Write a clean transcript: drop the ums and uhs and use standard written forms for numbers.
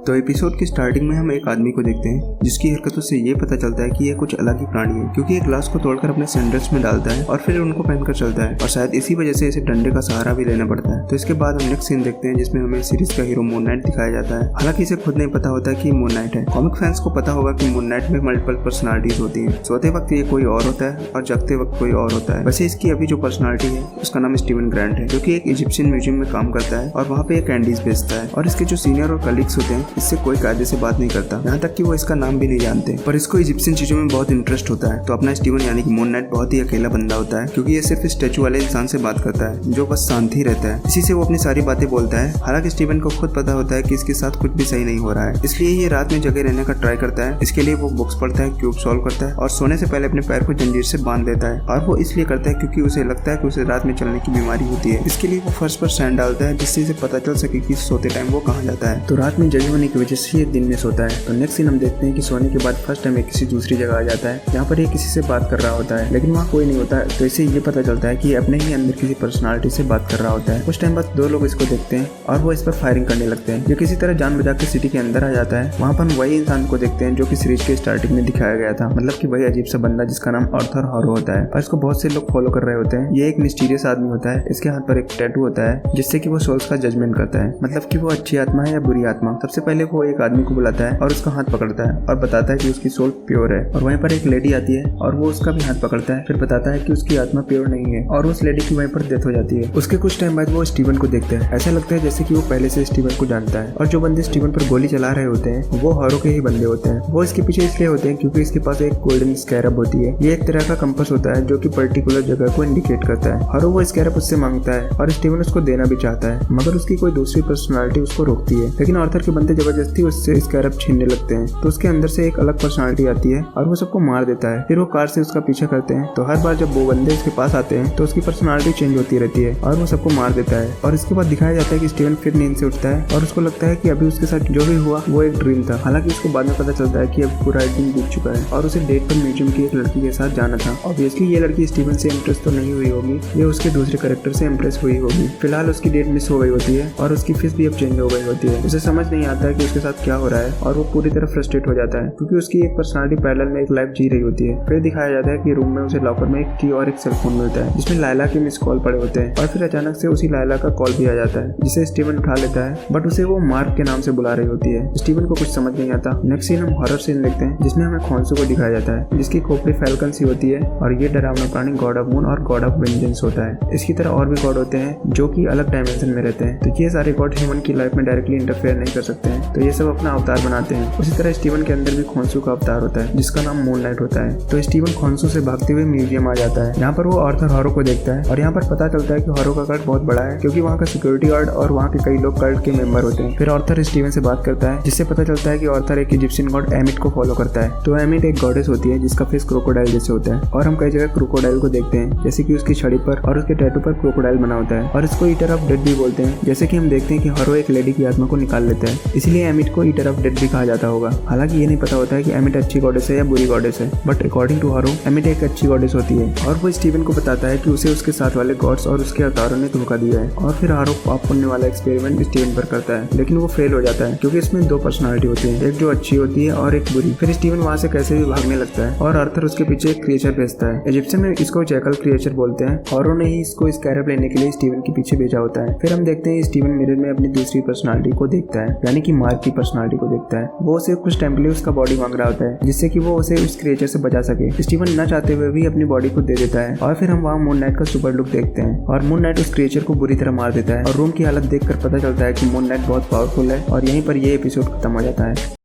तो एपिसोड की स्टार्टिंग में हम एक आदमी को देखते हैं जिसकी हरकतों से ये पता चलता है कि ये कुछ अलग ही प्राणी है, क्योंकि ये ग्लास को तोड़कर अपने सैंडल्स में डालता है और फिर उनको पहनकर चलता है और शायद इसी वजह से इसे डंडे का सहारा भी लेना पड़ता है। तो इसके बाद हम नेक्स्ट सीन देखते हैं जिसमें हमें सीरीज का हीरो मून नाइट दिखाया जाता है। हालांकि इसे खुद नहीं पता होता कि मून नाइट है। कॉमिक फैंस को पता होगा कि मून नाइट में मल्टीपल पर्सनालिटीज होती है। सोते वक्त ये कोई और होता है और जगते वक्त कोई और होता है। वैसे इसकी अभी जो पर्सनालिटी है उसका नाम स्टीवन ग्रांट है, जो कि एक इजिप्शियन म्यूजियम में काम करता है और वहाँ पे एक कैंडीज बेचता है। और इसके जो सीनियर और कलीग्स होते हैं इससे कोई कायदे से बात नहीं करता, यहाँ तक कि वो इसका नाम भी नहीं जानते। पर इसको इजिप्शियन चीजों में बहुत इंटरेस्ट होता है। तो अपना स्टीवन यानी कि मून नाइट बहुत ही अकेला बंदा होता है, क्योंकि ये सिर्फ स्टैचू वाले इंसान से बात करता है जो बस शांत ही रहता है। इसी से वो अपनी सारी बातें बोलता है। हालांकि स्टीवन को खुद पता होता है कि इसके साथ कुछ भी सही नहीं हो रहा है, इसलिए ये रात में जगह रहने का ट्राई करता है। इसके लिए वो बुक्स पढ़ता है, क्यूब सॉल्व करता है और सोने से पहले अपने पैर को जंजीर से बांध देता है। और वो इसलिए करता है क्योंकि उसे लगता है कि उसे रात में चलने की बीमारी होती है। इसके लिए वो फर्श पर सैंड डालता है जिससे इसे पता चल सके कि सोते टाइम वो कहाँ जाता है। तो रात में जगह होने की वजह से ये दिन में सोता है। तो नेक्स्ट सीन हम देखते हैं कि सोने के बाद फर्स्ट टाइम किसी दूसरी जगह आ जाता है जहाँ पर ये किसी से बात कर रहा होता है, लेकिन वहाँ कोई नहीं होता है। तो इसे ये पता चलता है कि ये अपने ही अंदर किसी पर्सनालिटी से बात कर रहा होता है। कुछ टाइम बाद दो लोग इसको देखते हैं और वो इस पर फायरिंग करने लगते हैं। ये किसी तरह जान बचा के सिटी के अंदर आ जाता है। वहाँ पर हम वही इंसान को देखते हैं जो कि सीरीज के स्टार्टिंग में दिखाया गया था, मतलब कि वही अजीब सा बंदा जिसका नाम आर्थर हॉरो होता है और इसको बहुत से लोग फॉलो कर रहे होते हैं। ये एक मिस्टीरियस आदमी होता है। इसके हाथ पर एक टैटू होता है जिससे कि वो सोल्स का जजमेंट करता है, मतलब कि वो अच्छी आत्मा है या बुरी आत्मा। सबसे पहले वो एक आदमी को बुलाता है और उसका हाथ पकड़ता है और बताता है कि उसकी सोल प्योर है। और वहीं पर एक लेडी आती है और वो उसका भी हाथ पकड़ता है, फिर बताता है कि उसकी आत्मा प्योर नहीं है और उस लेडी की वहीं पर डेथ हो जाती है। उसके कुछ टाइम बाद वो स्टीवन को देखते हैं। ऐसा लगता है जैसे कि वो पहले से स्टीवन को जानता है। और जो बंदे स्टीवन पर गोली चला रहे होते हैं वो हॉरो के ही बंदे होते हैं। वो इसके पीछे इसलिए होते हैं क्योंकि इसके पास एक गोल्डन स्कैरब होती है। ये एक तरह का कंपास होता है जो कि पर्टिकुलर जगह को इंडिकेट करता है। हॉरो वो स्कैरब उससे मांगता है और स्टीवन उसको देना भी चाहता है, मगर उसकी कोई दूसरी पर्सनालिटी उसको रोकती है। लेकिन आर्थर के बंदे जबरदस्ती उससे स्कैरब छीनने लगते हैं। तो उसके अंदर से एक अलग पर्सनालिटी आती है और वो सबको मार देता है। फिर वो कार से उसका पीछा करते हैं। तो हर बार जब वो बंदे उसके पास आते हैं तो उसकी पर्सनालिटी चेंज होती रहती है और वो सबको मार देता है। और इसके बाद दिखाया जाता है कि स्टीवन फिर नींद से उठता है और उसको लगता है कि अभी उसके साथ जो भी हुआ वो एक ड्रीम था। हालांकि उसको बाद में पता चलता है कि अब पूरा दिन बीत चुका है और उसे डेट पर म्यूजियम की एक लड़की के साथ जाना था। ऑब्वियसली ये लड़की स्टीवन से इम्प्रेस तो नहीं हुई होगी, ये उसके दूसरे कैरेक्टर से इम्प्रेस हुई होगी। फिलहाल उसकी डेट मिस हो गई होती है और उसकी फीस भी अब चेंज हो गई होती है। उसे समझ नहीं आता है कि उसके साथ क्या हो रहा है और वो पूरी तरह फ्रस्ट्रेट हो जाता है क्योंकि उसकी एक पर्सनालिटी पैरेलल में एक लाइफ जी रही होती है। फिर दिखाया जाता है कि रूम में उसे लॉकर में एक की और एक सेल फोन मिलता है जिसमें लायला के मिस कॉल पड़े होते हैं। और फिर अचानक से उसी लायला का कॉल भी आ जाता है जिसे स्टीवन उठा लेता है, बट उसे वो मार्क के नाम से बुला रही होती है। स्टीवन को कुछ समझ नहीं आता। नेक्स्ट सीन हम हॉरर सीन देखते हैं जिसमें हमें खोंसू को दिखाया जाता है जिसकी खोपड़ी फैल्कन सी होती है और ये डरावना प्राणी गॉड ऑफ मून और गॉड ऑफ वेंजेंस होता है। इसकी तरह और भी गॉड होते हैं जो कि अलग डायमेंशन में रहते हैं। तो ये सारे गॉड ह्यूमन की लाइफ में डायरेक्टली इंटरफेयर नहीं कर सकते हैं, तो ये सब अपना अवतार बनाते हैं। उसी तरह स्टीवन के अंदर भी खोंसू का अवतार होता है जिसका नाम मून नाइट होता है। तो स्टीवन खोंसू से भागते हुए म्यूजियम आ जाता है जहाँ पर वो आर्थर हॉरो को देखता है और यहाँ पर पता चलता है कि हॉरो का कल्ट बहुत बड़ा है क्योंकि वहाँ का सिक्योरिटी गार्ड और वहाँ के कई लोग कल्ट के मेंबर होते हैं। फिर आर्थर स्टीवन से बात करता है जिससे पता चलता है कि आर्थर एक इजिप्शियन गॉड एमिट को फॉलो करता है। तो एमिट एक गॉडेस होती है जिसका फेस क्रोकोडाइल जैसे होता है और हम कई जगह क्रोकोडाइल को देखते हैं, जैसे कि उसकी छड़ी पर और उसके टैटू पर क्रोकोडाइल बना होता है। और इसको ईटर ऑफ डेथ भी बोलते हैं, जैसे कि हम देखते हैं कि हॉरो एक लेडी की आत्मा को निकाल लेता है, इसलिए एमिट को ईटर ऑफ डेथ भी कहा जाता होगा। हालांकि ये नहीं पता होता है कि एमिट अच्छी गॉडेस है या बुरी गॉडेस है, but according to harrow emit एक अच्छी गॉडेस होती है। और वो स्टीवन को बताता है कि उसे उसके साथ वाले गॉड्स और उसके अवतारों ने धोखा दिया है। और फिर हॉरो पाप पुण्य वाला एक्सपेरिमेंट स्टीवन पर करता है, लेकिन वो फेल हो जाता है क्योंकि इसमें दो पर्सनालिटी होती है, एक जो अच्छी होती है और एक बुरी। फिर स्टीवन वहाँ से कैसे भी भागने लगता है और आर्थर उसके पीछे एक क्रिएचर भेजता है। इजिप्शियन में इसको जैकल क्रिएचर बोलते हैं। हॉरो ने ही इसको स्कैरब लेने के लिए स्टीवन के पीछे भेजा होता है। फिर हम देखते हैं स्टीवन मिरर में अपनी दूसरी पर्सनालिटी को देखता है, यानी कि मार्क की पर्सनालिटी को देखता है। वो उसे कुछ टाइम के लिए उसका बॉडी मांग रहा होता है जिससे कि वो उसे उस क्रिएचर से बचा सके। स्टीवन न चाहते हुए भी अपनी बॉडी को दे देता है और फिर हम वहाँ मून नाइट का सुपर लुक देखते हैं और मून नाइट उस क्रिएचर को बुरी तरह मार देता है और रूम की हालत देखकर पता चलता है कि मून नाइट बहुत पावरफुल है और यहीं पर ये एपिसोड खत्म हो जाता है।